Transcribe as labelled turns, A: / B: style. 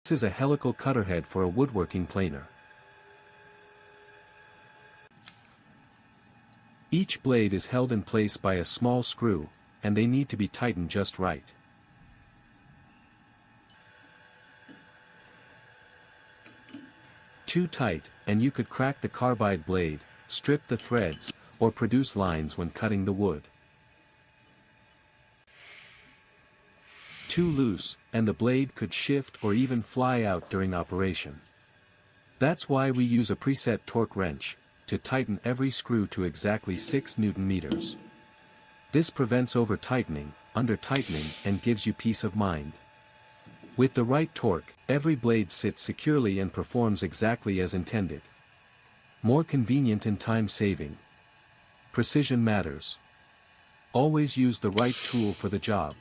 A: This is a helical cutterhead for a woodworking planer. Each blade is held in place by a small screw, and they need to be tightened just right. Too tight, and you could crack the carbide blade, strip the threads, or produce lines when cutting the wood. Too loose, and the blade could shift or even fly out during operation. That's why we use a preset torque wrench, to tighten every screw to exactly 6 Nm. This prevents over-tightening, under-tightening, and gives you peace of mind. With the right torque, every blade sits securely and performs exactly as intended. More convenient and time-saving. Precision matters. Always use the right tool for the job.